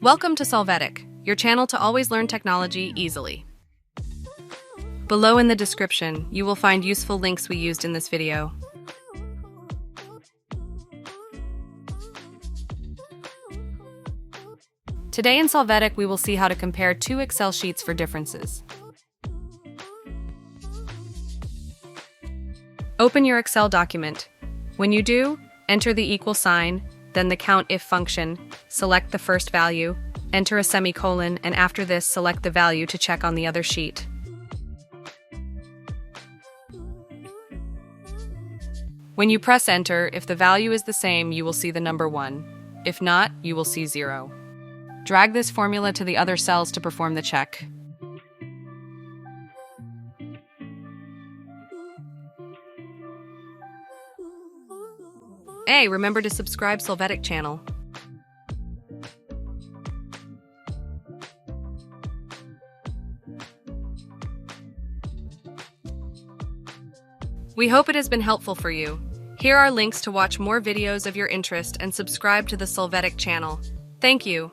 Welcome to Solvetic, your channel to always learn technology easily. Below in the description, you will find useful links we used in this video. Today in Solvetic, we will see how to compare two Excel sheets for differences. Open your Excel document. When you do, enter the equal sign, then the COUNTIF function, select the first value, enter a semicolon, and after this, select the value to check on the other sheet. When you press enter, if the value is the same, you will see the number 1. If not, you will see 0. Drag this formula to the other cells to perform the check. Hey, remember to subscribe Solvetic channel. We hope it has been helpful for you. Here are links to watch more videos of your interest and subscribe to the Solvetic channel. Thank you.